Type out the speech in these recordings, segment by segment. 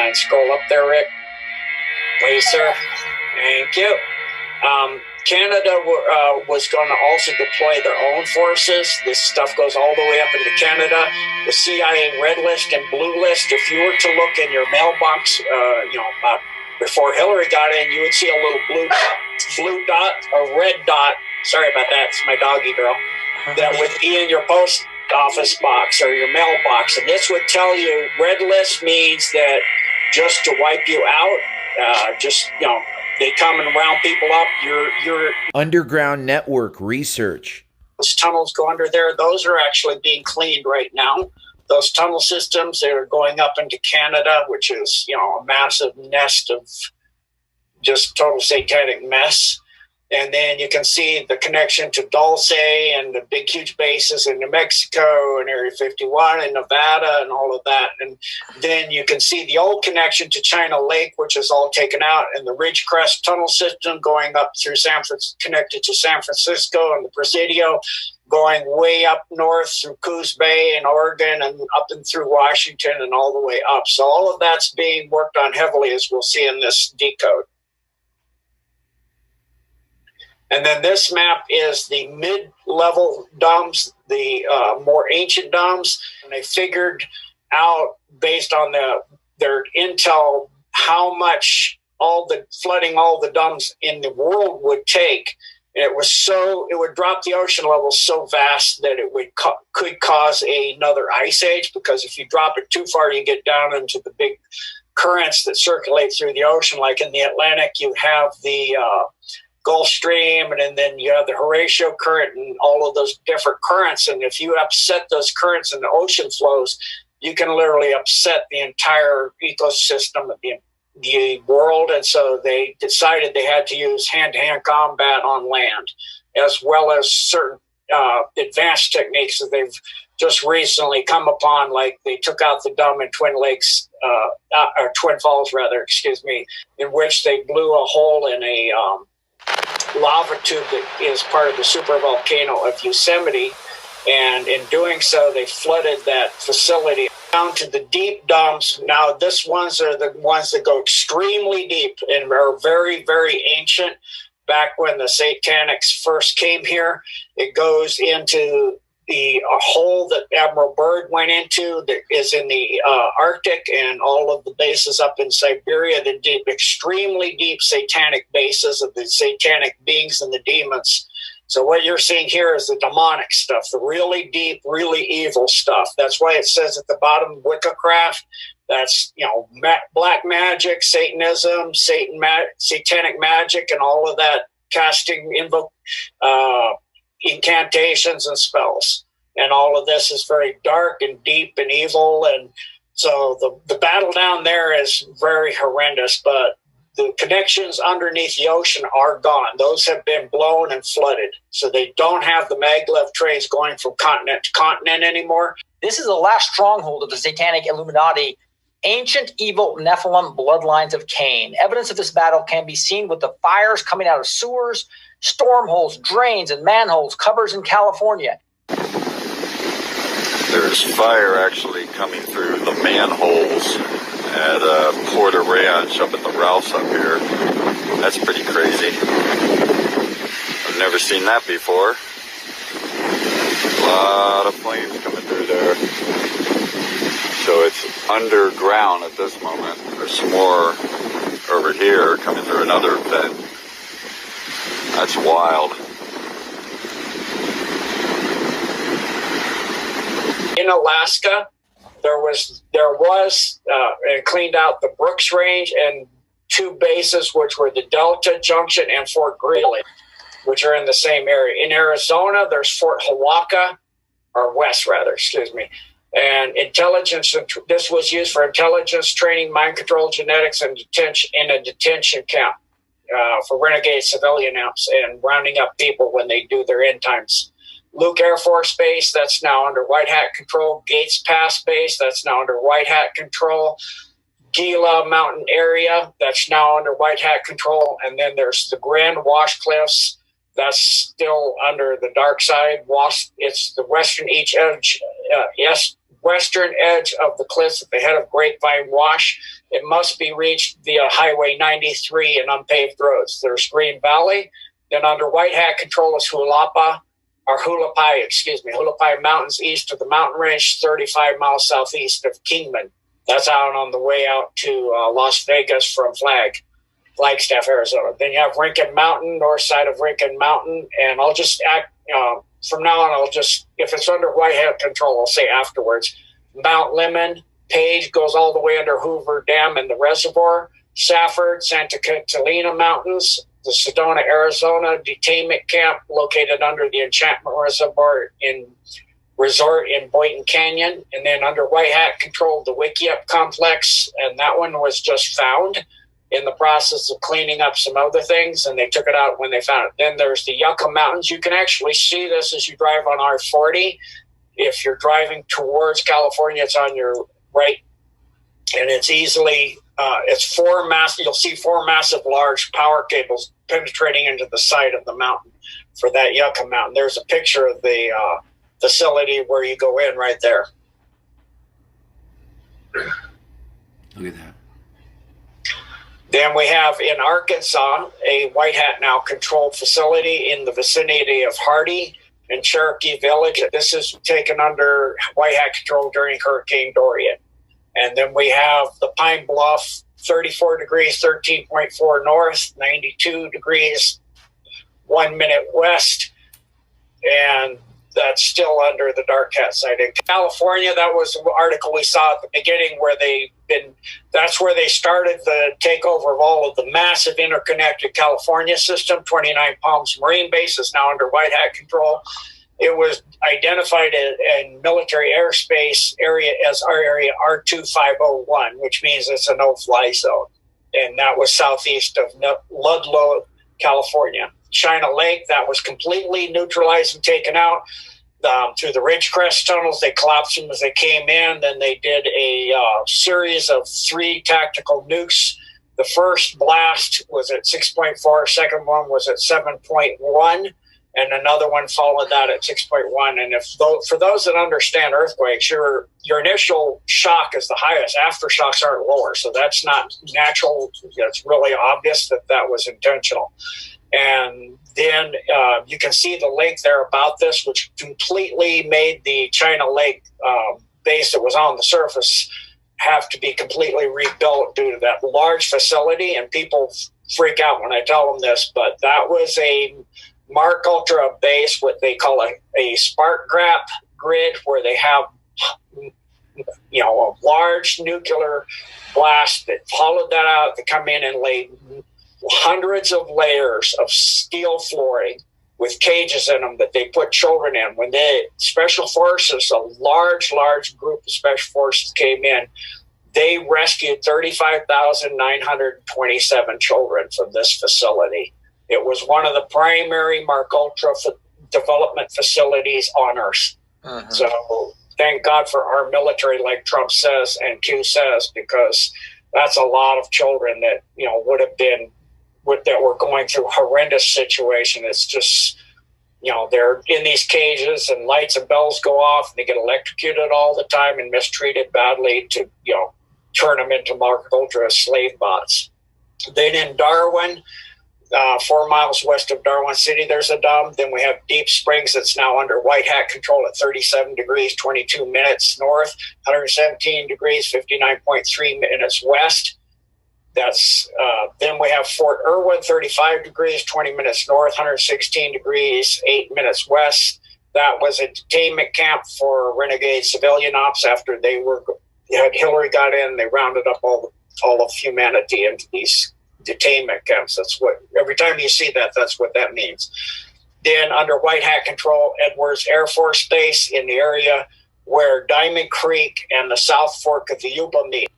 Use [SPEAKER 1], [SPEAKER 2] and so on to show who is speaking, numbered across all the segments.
[SPEAKER 1] giant skull up there, Rick. Please, sir. Thank you. Canada was going to also deploy their own forces. This stuff goes all the way up into Canada. The CIA red list and blue list. If you were to look in your mailbox, before Hillary got in, you would see a little blue dot or red dot. Sorry about that. It's my doggy girl. That would be in your post office box or your mailbox. And this would tell you red list means that just to wipe you out, they come and round people up. Your
[SPEAKER 2] underground network research.
[SPEAKER 1] Those tunnels go under there. Those are actually being cleaned right now. Those tunnel systems that are going up into Canada, which is, a massive nest of just total satanic mess. And then you can see the connection to Dulce and the big, huge bases in New Mexico and Area 51 and Nevada and all of that. And then you can see the old connection to China Lake, which is all taken out, and the Ridgecrest tunnel system going up through connected to San Francisco and the Presidio, going way up north through Coos Bay and Oregon and up and through Washington and all the way up. So all of that's being worked on heavily, as we'll see in this decode. And then this map is the mid-level domes, the more ancient domes. And they figured out, based on their intel, how much flooding all the domes in the world would take. And it would drop the ocean level so vast that it could cause another ice age, because if you drop it too far, you get down into the big currents that circulate through the ocean. Like in the Atlantic, you have the Gulf Stream, and then you have the Horatio current and all of those different currents. And if you upset those currents and the ocean flows, you can literally upset the entire ecosystem of the world. And so they decided they had to use hand-to-hand combat on land, as well as certain advanced techniques that they've just recently come upon. Like they took out the dome in Twin Lakes, or Twin Falls rather, in which they blew a hole in a lava tube that is part of the supervolcano of Yosemite, and in doing so, they flooded that facility down to the deep domes. Now, these ones are the ones that go extremely deep and are very, very ancient. Back when the Satanics first came here, it goes into a hole that Admiral Byrd went into that is in the Arctic, and all of the bases up in Siberia, the deep, extremely deep satanic bases of the satanic beings and the demons. So what you're seeing here is the demonic stuff, the really deep, really evil stuff. That's why it says at the bottom, Wiccacraft. That's, black magic, Satanism, satanic magic, and all of that, casting, incantations and spells. And all of this is very dark and deep and evil. And so the battle down there is very horrendous, but the connections underneath the ocean are gone. Those have been blown and flooded. So they don't have the maglev trains going from continent to continent anymore.
[SPEAKER 3] This is the last stronghold of the Satanic Illuminati, ancient evil Nephilim bloodlines of Cain. Evidence of this battle can be seen with the fires coming out of sewers, storm holes, drains, and manholes, covers in California.
[SPEAKER 4] There's fire actually coming through the manholes at Porter Ranch up at the Rouse up here. That's pretty crazy. I've never seen that before. A lot of flames coming through there. So it's underground at this moment. There's some more over here coming through another vent. That's wild.
[SPEAKER 1] In Alaska, there was and cleaned out the Brooks Range and two bases, which were the Delta Junction and Fort Greely, which are in the same area. In Arizona, there's Fort Hawaka, or West rather, and intelligence. This was used for intelligence training, mind control, genetics, and detention in a detention camp for renegade civilian amps and rounding up people when they do their end times. Luke Air Force Base, that's now under White Hat control. Gates Pass Base, that's now under White Hat control. Gila Mountain Area, that's now under White Hat control. And then there's the Grand Wash Cliffs, that's still under the dark side. It's the western western edge of the cliffs at the head of Grapevine Wash. It must be reached via Highway 93 and unpaved roads. There's Green Valley. Then under White Hat control is Hulapai Mountains east of the mountain range, 35 miles southeast of Kingman. That's out on the way out to Las Vegas from Flagstaff, Arizona. Then you have Rincon Mountain, north side of Rincon Mountain. And I'll just from now on, if it's under White Hat control, I'll say afterwards. Mount Lemmon, Page goes all the way under Hoover Dam and the reservoir. Safford, Santa Catalina Mountains, the Sedona, Arizona detainment camp located under the Enchantment Reservoir Resort in Boynton Canyon. And then under White Hat control, the Wickiup complex. And that one was just found in the process of cleaning up some other things, and they took it out when they found it. Then there's the Yucca Mountains. You can actually see this as you drive on I-40. If you're driving towards California, it's on your right, and it's easily, you'll see four massive large power cables penetrating into the side of the mountain for that Yucca Mountain. There's a picture of the facility where you go in right there.
[SPEAKER 2] Look at that.
[SPEAKER 1] Then we have in Arkansas a White Hat now controlled facility in the vicinity of Hardy and Cherokee Village. This is taken under White Hat control during Hurricane Dorian. And then we have the Pine Bluff, 34 degrees, 13.4 north, 92 degrees, 1 minute west. And that's still under the Dark Hat site. In California, that was the article we saw at the beginning where that's where they started the takeover of all of the massive interconnected California system. 29 Palms Marine Base is now under White Hat control. It was identified in military airspace area as our area R2501, which means it's a no-fly zone. And that was southeast of Ludlow, California. China Lake, that was completely neutralized and taken out through the Ridgecrest tunnels. They collapsed them as they came in. Then they did a series of 3 tactical nukes. The first blast was at 6.4. Second one was at 7.1. And another one followed that at 6.1. And for those that understand earthquakes, your initial shock is the highest. Aftershocks aren't lower. So that's not natural. It's really obvious that was intentional. And then you can see the lake there about this, which completely made the China Lake base that was on the surface have to be completely rebuilt due to that large facility. And people freak out when I tell them this, but that was a Mark Ultra base, what they call a spark grid, where they have a large nuclear blast that followed that out to come in and lay hundreds of layers of steel flooring with cages in them that they put children in. When special forces, a large group of special forces came in, they rescued 35,927 children from this facility. It was one of the primary Mark Ultra development facilities on Earth. Uh-huh. So thank God for our military, like Trump says and Q says, because that's a lot of children that would have been that were going through horrendous situation. It's just they're in these cages and lights and bells go off and they get electrocuted all the time and mistreated badly to turn them into Mark Ultra slave bots. Then in Darwin, 4 miles west of Darwin City, there's a dam. Then we have Deep Springs that's now under White Hat control at 37 degrees, 22 minutes north, 117 degrees, 59.3 minutes west. That's then we have Fort Irwin, 35 degrees, 20 minutes north, 116 degrees, 8 minutes west. That was a detainment camp for renegade civilian ops after Hillary got in. They rounded up all of humanity into these detainment camps. That's what, every time you see that, that's what that means. Then under White Hat control, Edwards Air Force Base in the area where Diamond Creek and the South Fork of the Yuba meet.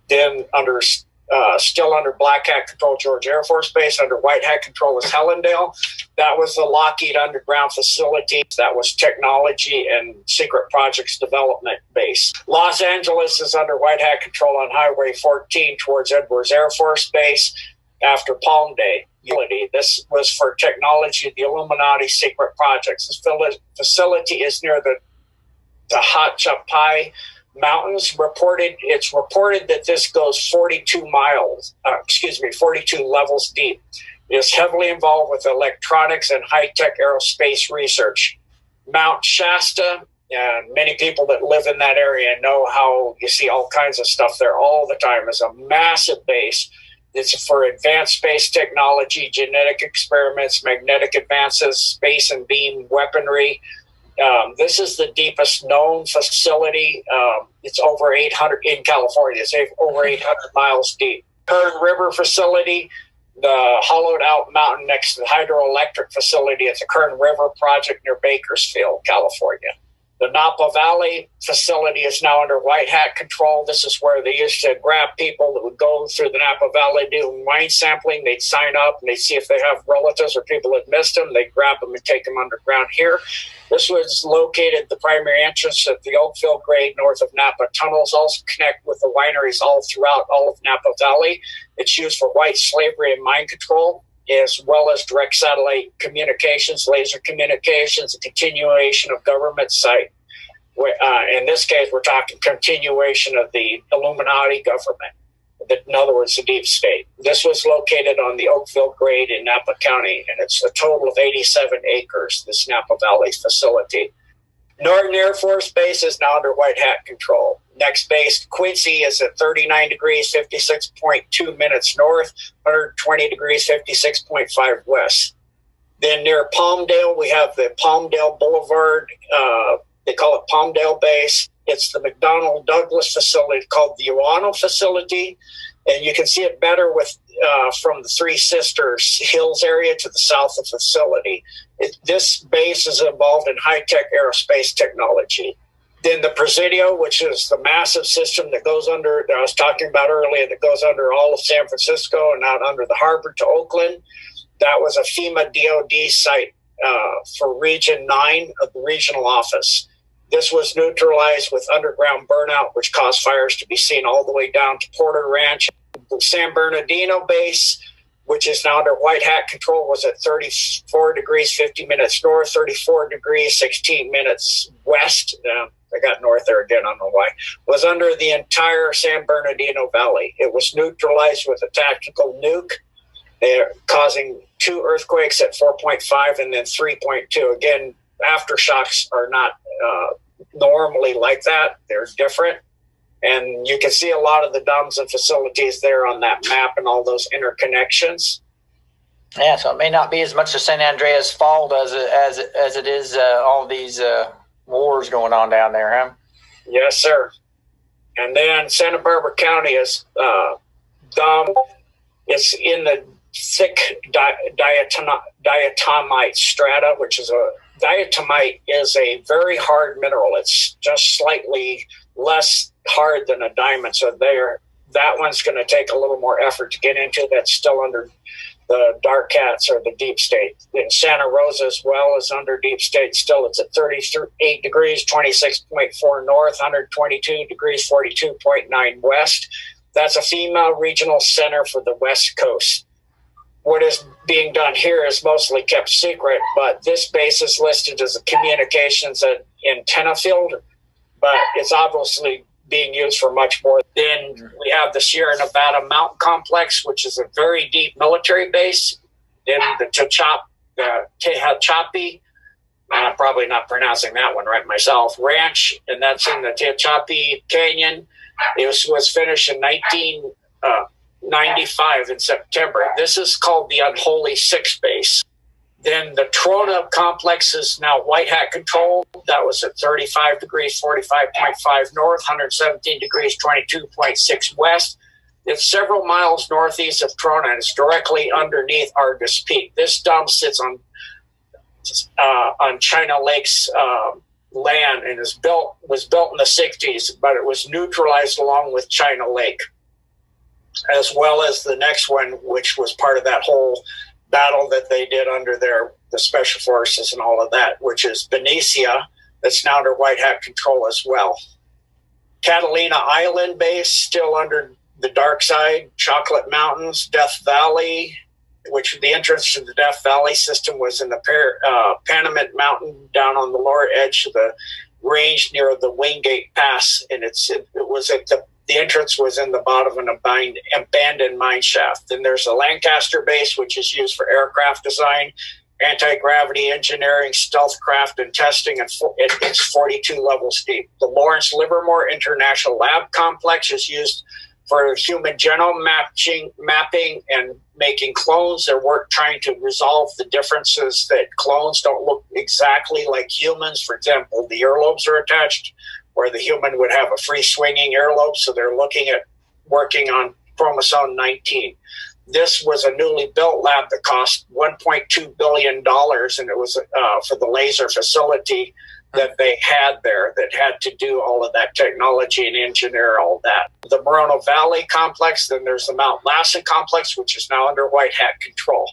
[SPEAKER 1] Then still under Black Hat control, George Air Force Base. Under White Hat control was Helendale. That was the Lockheed underground facility. That was technology and secret projects development base. Los Angeles is under White Hat control on Highway 14 towards Edwards Air Force Base after Palm Day. This was for technology, the Illuminati secret projects. This facility is near the the Hot Chapai Mountains. It's reported that this goes 42 levels deep. It is heavily involved with electronics and high-tech aerospace research. Mount Shasta, and many people that live in that area know how you see all kinds of stuff there all the time. It's a massive base. It's for advanced space technology, genetic experiments, magnetic advances, space and beam weaponry. This is the deepest known facility. It's over 800 in California. It's over 800 miles deep. Kern River facility, the hollowed out mountain next to the hydroelectric facility at the Kern River project near Bakersfield, California. The Napa Valley facility is now under white hat control. This is where they used to grab people that would go through the Napa Valley, do mine sampling. They'd sign up and they'd see if they have relatives or people that missed them. They'd grab them and take them underground here. This was located, the primary entrance at the Oakville grade north of Napa. Tunnels also connect with the wineries all throughout all of Napa Valley. It's used for white slavery and mine control, as well as direct satellite communications, laser communications, a continuation of government site. In this case, we're talking continuation of the Illuminati government. In other words, the deep state. This was located on the Oakville grade in Napa County, and it's a total of 87 acres, this Napa Valley facility. Norton Air Force Base is now under white hat control. Next base, Quincy, is at 39 degrees, 56.2 minutes north, 120 degrees, 56.5 west. Then near Palmdale, we have the Palmdale Boulevard. They call it Palmdale Base. It's the McDonnell Douglas facility called the Uano facility. And you can see it better with from the Three Sisters Hills area to the south of the facility. This base is involved in high-tech aerospace technology. Then the Presidio, which is the massive system that goes under, that I was talking about earlier, that goes under all of San Francisco and out under the harbor to Oakland. That was a FEMA DOD site for Region 9 of the regional office. This was neutralized with underground burnout, which caused fires to be seen all the way down to Porter Ranch. The San Bernardino base, which is now under white hat control, was at 34 degrees, 50 minutes north, 34 degrees, 16 minutes west. I got north there again, I don't know why. Was under the entire San Bernardino Valley. It was neutralized with a tactical nuke, causing 2 earthquakes at 4.5 and then 3.2. Again, aftershocks are not normally like that. They're different. And you can see a lot of the domes and facilities there on that map and all those interconnections.
[SPEAKER 3] Yeah, so it may not be as much as San Andreas Fault as it is all these wars going on down there, huh?
[SPEAKER 1] Yes, sir. And then Santa Barbara County is dome. It's in the thick diatomite strata, which is diatomite is a very hard mineral. It's just slightly less hard than a diamond. So that one's going to take a little more effort to get into. That's still under the dark cats or the deep state. In Santa Rosa as well is under deep state still. It's at 38 degrees, 26.4 north, 122 degrees, 42.9 west. That's a FEMA regional center for the West Coast. What is being done here is mostly kept secret, but this base is listed as a communications antenna field, but it's obviously being used for much more. Then we have the Sierra Nevada Mountain Complex, which is a very deep military base. Then the Tehachapi, I'm probably not pronouncing that one right myself, Ranch, and that's in the Tehachapi Canyon. It was finished in 1995 in September. This is called the Unholy Six Base. Then the Trona Complex is now white hat controlled. That was at 35 degrees, 45.5 north, 117 degrees, 22.6 west. It's several miles northeast of Trona, and it's directly underneath Argus Peak. This dump sits on China Lake's land and was built in the 60s, but it was neutralized along with China Lake, as well as the next one, which was part of that whole battle that they did under the special forces and all of that, which is Benicia, that's now under white hat control as well. Catalina Island base, still under the dark side, Chocolate Mountains, Death Valley, which the entrance to the Death Valley system was in the Panamint Mountain down on the lower edge of the range near the Wingate Pass, and it was at the entrance was in the bottom of an abandoned mine shaft. Then there's the Lancaster base, which is used for aircraft design, anti-gravity engineering, stealth craft, and testing, and it's 42 levels deep. The Lawrence Livermore International Lab Complex is used for human genome mapping and making clones. They're trying to resolve the differences that clones don't look exactly like humans. For example, the earlobes are attached, where the human would have a free-swinging earlobe, so they're looking at working on chromosome 19. This was a newly built lab that cost $1.2 billion, and it was for the laser facility that they had there that had to do all of that technology and engineer all that. The Moreno Valley complex, then there's the Mount Lassen complex, which is now under White Hat control.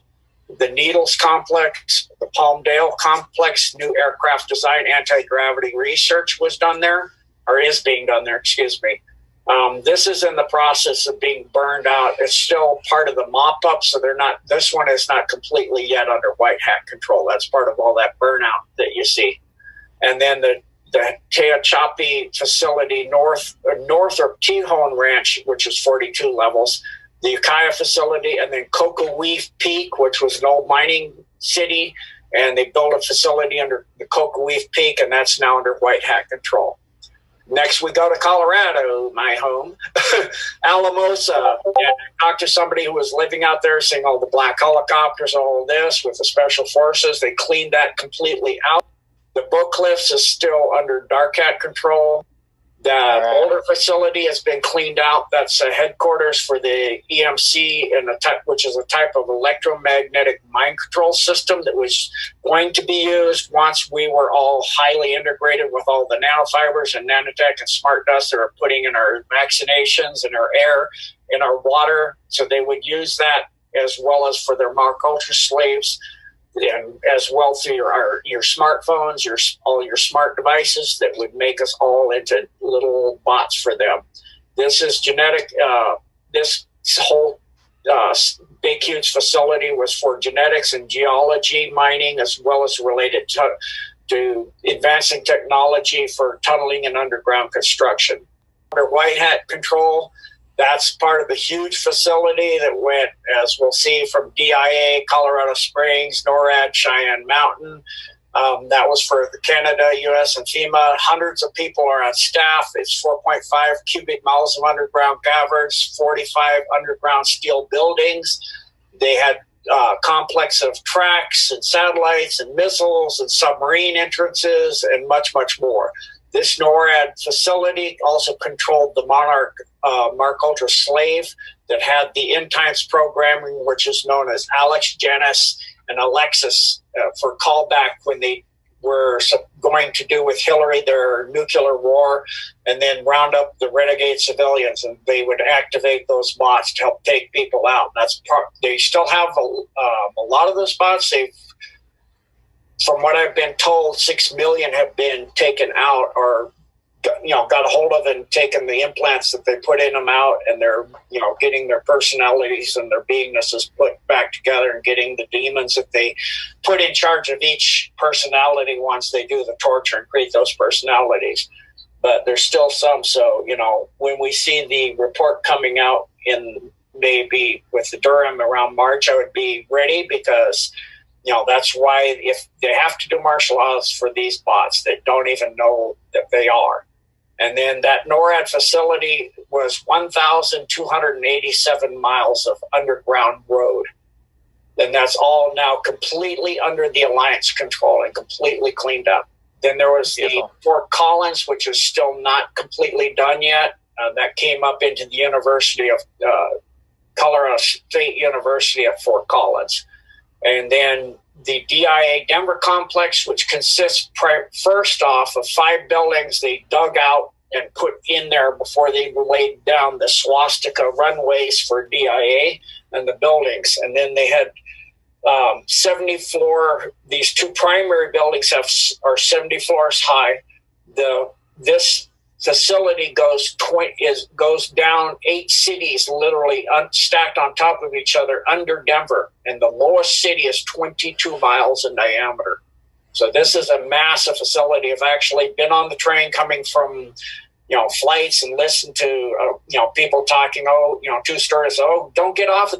[SPEAKER 1] The Needles complex, the Palmdale complex, new aircraft design, anti-gravity research was done there, or is being done there, excuse me. This is in the process of being burned out. It's still part of the mop-up, so this one is not completely yet under White Hat control. That's part of all that burnout that you see. And then the Tehachapi facility north of Tejon Ranch, which is 42 levels, the Ukiah facility, and then Cocoweef Peak, which was an old mining city, and they built a facility under the Cocoweef Peak, and that's now under White Hat control. Next, we go to Colorado, my home, Alamosa. And I talked to somebody who was living out there, seeing all the black helicopters, all of this with the special forces. They cleaned that completely out. The Book Cliffs is still under Dark Hat control. The Boulder facility has been cleaned out. That's a headquarters for the EMC, which is a type of electromagnetic mind control system that was going to be used once we were all highly integrated with all the nanofibers and nanotech and smart dust that are putting in our vaccinations, in our air, in our water. So they would use that as well as for their Mark Ultra slaves, and as well through your smartphones, all your smart devices that would make us all into little bots for them. This is genetic. This whole big, huge facility was for genetics and geology mining, as well as related to advancing technology for tunneling and underground construction. Under White Hat control, that's part of the huge facility that went, as we'll see, from DIA, Colorado Springs, NORAD, Cheyenne Mountain. That was for the Canada, U.S., and FEMA. Hundreds of people are on staff. It's 4.5 cubic miles of underground caverns, 45 underground steel buildings. They had a complex of tracks and satellites and missiles and submarine entrances and much, much more. This NORAD facility also controlled the Monarch Mark Ultra slave that had the end times programming, which is known as Alex, Janice, and Alexis for callback when they were going to do with Hillary their nuclear war, and then round up the renegade civilians, and they would activate those bots to help take people out. They still have a lot of those bots. From what I've been told, 6 million have been taken out, or got a hold of and taken the implants that they put in them out, and they're getting their personalities and their beingnesses put back together, and getting the demons that they put in charge of each personality once they do the torture and create those personalities. But there's still some. So when we see the report coming out in maybe with the Durham around March, I would be ready, because that's why if they have to do martial laws for these bots, they don't even know that they are. And then that NORAD facility was 1,287 miles of underground road. And that's all now completely under the Alliance control and completely cleaned up. Then there was the Fort Collins, which is still not completely done yet. That came up into the University of Colorado State University at Fort Collins. And then the DIA Denver complex, which consists first off of 5 buildings they dug out and put in there before they laid down the swastika runways for DIA and the buildings. And then they had 70 floor, these 2 primary buildings are 70 floors high. This facility goes down 8 cities, literally stacked on top of each other under Denver, and the lowest city is 22 miles in diameter. So this is a massive facility. I've actually been on the train coming from, flights and listened to, people talking, two stories. Oh, don't get off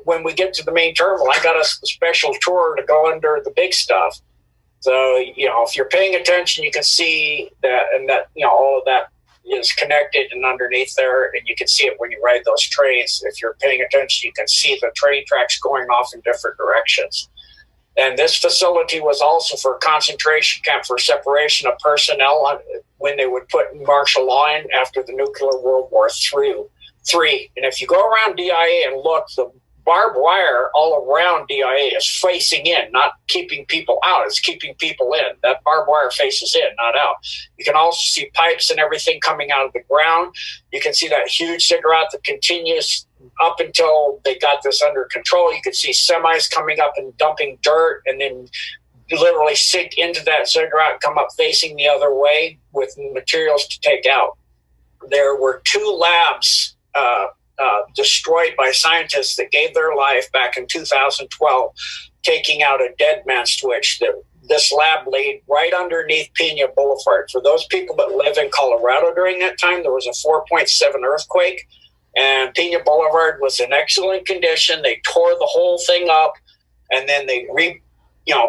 [SPEAKER 1] when we get to the main terminal. I got a special tour to go under the big stuff. So, if you're paying attention, you can see that, and that, all of that is connected and underneath there, and you can see it when you ride those trains. If you're paying attention, you can see the train tracks going off in different directions. And this facility was also for a concentration camp for separation of personnel when they would put martial law in after the nuclear World War III. And if you go around DIA and look, the barbed wire all around DIA is facing in, not keeping people out. It's keeping people in. That barbed wire faces in, not out. You can also see pipes and everything coming out of the ground. You can see that huge ziggurat that continues up until they got this under control. You could see semis coming up and dumping dirt, and then literally sink into that ziggurat and come up facing the other way with materials to take out. There were 2 labs destroyed by scientists that gave their life back in 2012, taking out a dead man switch. This lab laid right underneath Pena Boulevard. For those people that live in Colorado during that time, there was a 4.7 earthquake, and Pena Boulevard was in excellent condition. They tore the whole thing up, and then they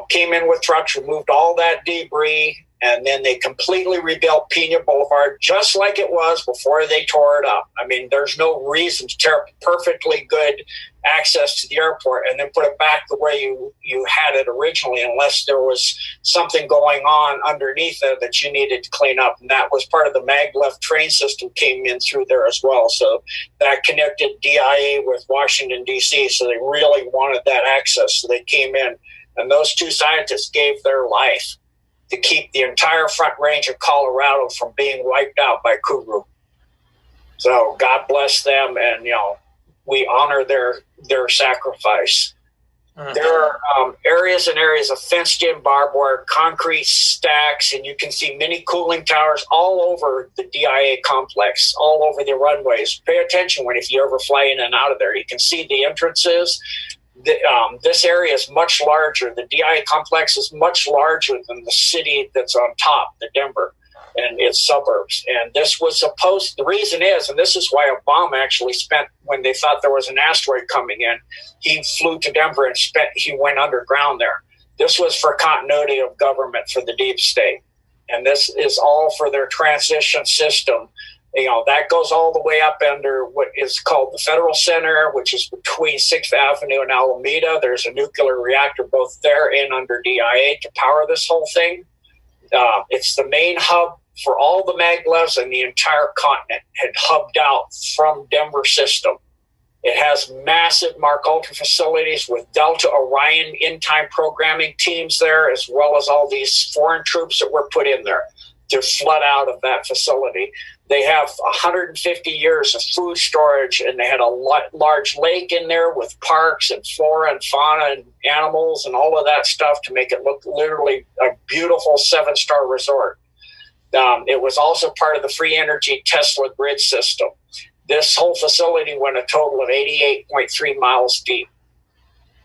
[SPEAKER 1] came in with trucks, removed all that debris, and then they completely rebuilt Pena Boulevard just like it was before they tore it up. I mean, there's no reason to tear up perfectly good access to the airport and then put it back the way you had it originally, unless there was something going on underneath it that you needed to clean up. And that was part of the maglev train system came in through there as well. So that connected DIA with Washington, D.C. So they really wanted that access. So they came in, and those 2 scientists gave their life to keep the entire Front Range of Colorado from being wiped out by Kuru. So God bless them, and we honor their sacrifice. Mm-hmm. There are areas and areas of fenced-in barbed wire, concrete stacks, and you can see many cooling towers all over the DIA complex, all over the runways. Pay attention if you ever fly in and out of there. You can see the entrances. This area is much larger. The DIA complex is much larger than the city that's on top, the Denver, and its suburbs. And this was the reason is, and this is why Obama actually spent, when they thought there was an asteroid coming in, he flew to Denver and he went underground there. This was for continuity of government for the deep state. And this is all for their transition system. That goes all the way up under what is called the Federal Center, which is between 6th Avenue and Alameda. There's a nuclear reactor both there and under DIA to power this whole thing. It's the main hub for all the maglevs, and the entire continent had hubbed out from Denver system. It has massive Mark Ultra facilities with Delta Orion in-time programming teams there, as well as all these foreign troops that were put in there to flood out of that facility. They have 150 years of food storage, and they had a large lake in there with parks and flora and fauna and animals and all of that stuff to make it look literally a beautiful 7-star resort. It was also part of the free energy Tesla grid system. This whole facility went a total of 88.3 miles deep.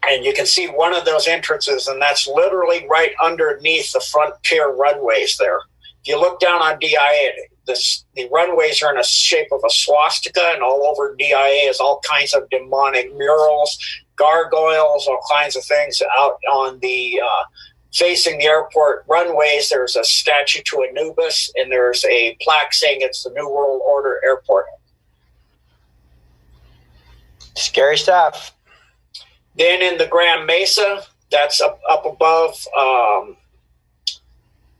[SPEAKER 1] And you can see one of those entrances, and that's literally right underneath the front pier runways there. If you look down on DIA, the runways are in a shape of a swastika, and all over DIA is all kinds of demonic murals, gargoyles, all kinds of things out on the facing the airport runways. There's a statue to Anubis, and there's a plaque saying it's the New World Order Airport.
[SPEAKER 3] Scary stuff.
[SPEAKER 1] Then in the Grand Mesa, that's up above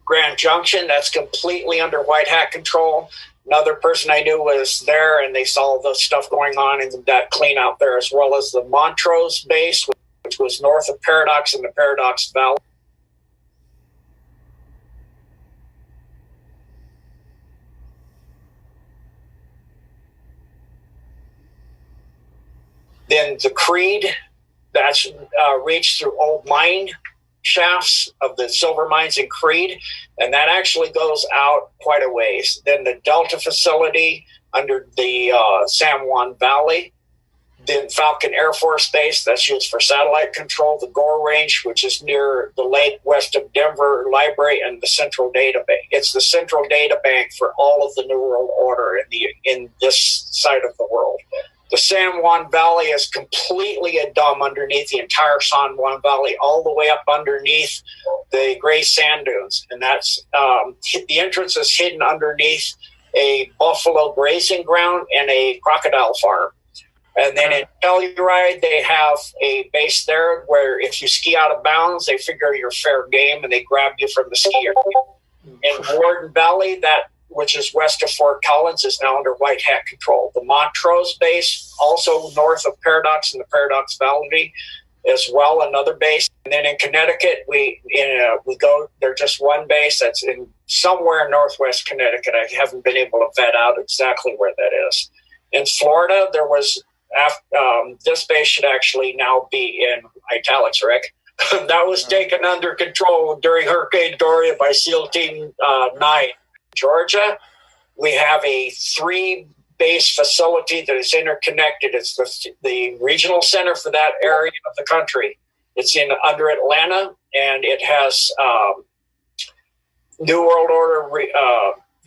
[SPEAKER 1] Grand Junction, that's completely under white hat control. Another person I knew was there, and they saw the stuff going on in that clean out there, as well as the Montrose base, which was north of Paradox in the Paradox Valley. Then the Creed, that's reached through old mine shafts of the silver mines in Creed, and that actually goes out quite a ways. Then the Delta facility under the San Juan Valley, Then Falcon Air Force Base, that's used for satellite control. The Gore Range, which is near the lake west of Denver Library, and the Central Data Bank. It's the central data bank for all of the New World Order in this side of the world. The San Juan Valley is completely a dome underneath the entire San Juan Valley, all the way up underneath the gray sand dunes. And that's the entrance is hidden underneath a buffalo grazing ground and a crocodile farm. And then in Telluride, they have a base there where if you ski out of bounds, they figure you're fair game and they grab you from the skier. In Warden Valley, which is west of Fort Collins, is now under white hat control. The Montrose base, also north of Paradox in the Paradox Valley, as well, another base. And then in Connecticut, we go. There's just one base that's in somewhere in northwest Connecticut. I haven't been able to vet out exactly where that is. In Florida, there was this base should actually now be in italics, Rick. That was taken under control during Hurricane Dorian by SEAL Team 9. Georgia, we have a 3-base facility that is interconnected. It's the regional center for that area of the country. It's under Atlanta, and it has New World Order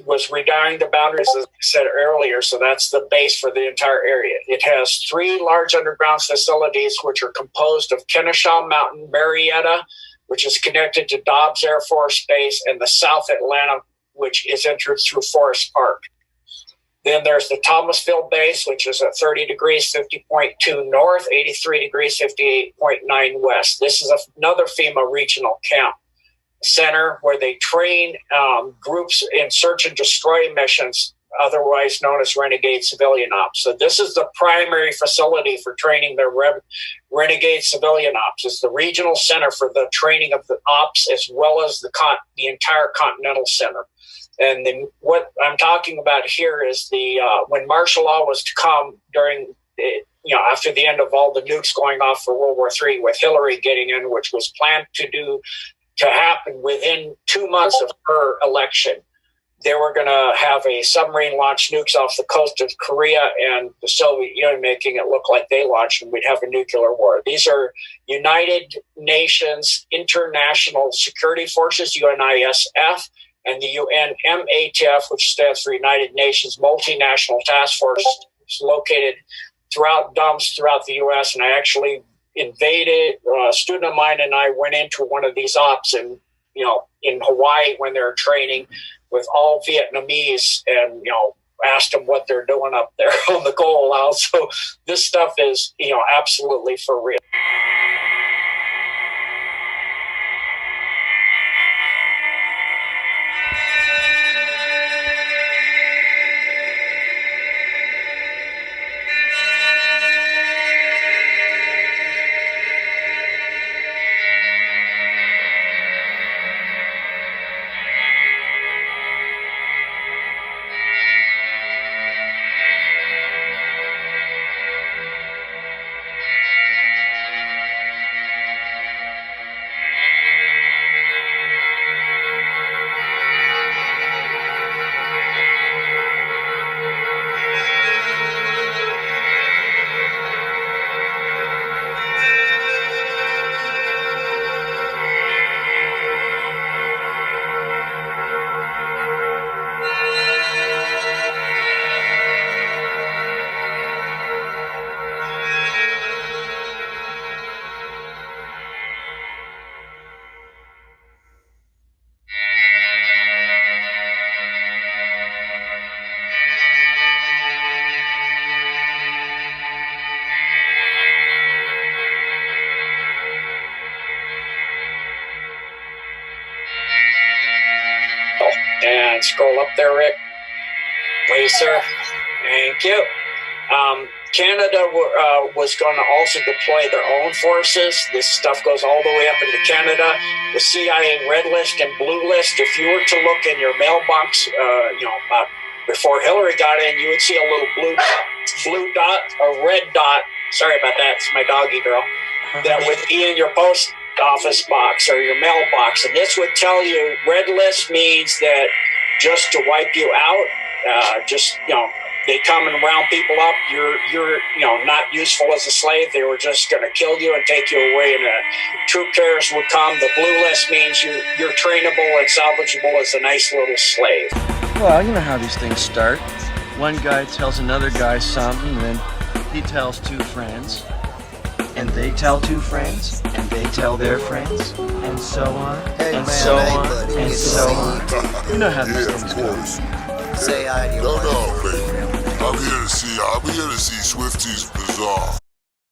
[SPEAKER 1] was rediring the boundaries, as I said earlier, so that's the base for the entire area. It has 3 large underground facilities, which are composed of Kennesaw Mountain, Marietta, which is connected to Dobbs Air Force Base, and the South Atlanta, which is entered through Forest Park. Then there's the Thomasville base, which is at 30 degrees, 50.2 north, 83 degrees, 58.9 west. This is another FEMA regional camp center where they train groups in search and destroy missions, otherwise known as renegade civilian ops. So this is the primary facility for training their renegade civilian ops. It's the regional center for the training of the ops, as well as the entire Continental Center. And then what I'm talking about here is when martial law was to come during, after the end of all the nukes going off for World War III, with Hillary getting in, which was planned to happen within 2 months of her election. They were going to have a submarine launch nukes off the coast of Korea and the Soviet Union, making it look like they launched, and we'd have a nuclear war. These are United Nations International Security Forces, UNISF, and the UNMATF, which stands for United Nations Multinational Task Force. It's located throughout dumps throughout the U.S., and I actually invaded. A student of mine and I went into one of these ops in Hawaii when they were training with all Vietnamese, and asked them what they're doing up there on the goal out. So this stuff is absolutely for real. And scroll up there, Rick. Please, sir. Thank you. Canada was going to also deploy their own forces. This stuff goes all the way up into Canada. The CIA red list and blue list. If you were to look in your mailbox, before Hillary got in, you would see a little blue dot, a red dot. Sorry about that. It's my doggy girl. That would be in your post office box or your mailbox, and this would tell you red list means that just to wipe you out, they come and round people up. You're not useful as a slave. They were just going to kill you and take you away. And troop carriers would come. The blue list means you're trainable and salvageable as a nice little slave.
[SPEAKER 5] Well, you know how these things start. One guy tells another guy something, and then he tells two friends, and they tell two friends, and they tell their friends, and so on, and so on, and so on. You know how these things go.
[SPEAKER 6] Say hi to your
[SPEAKER 7] No, baby. I'm here to see Swifty's Bazaar.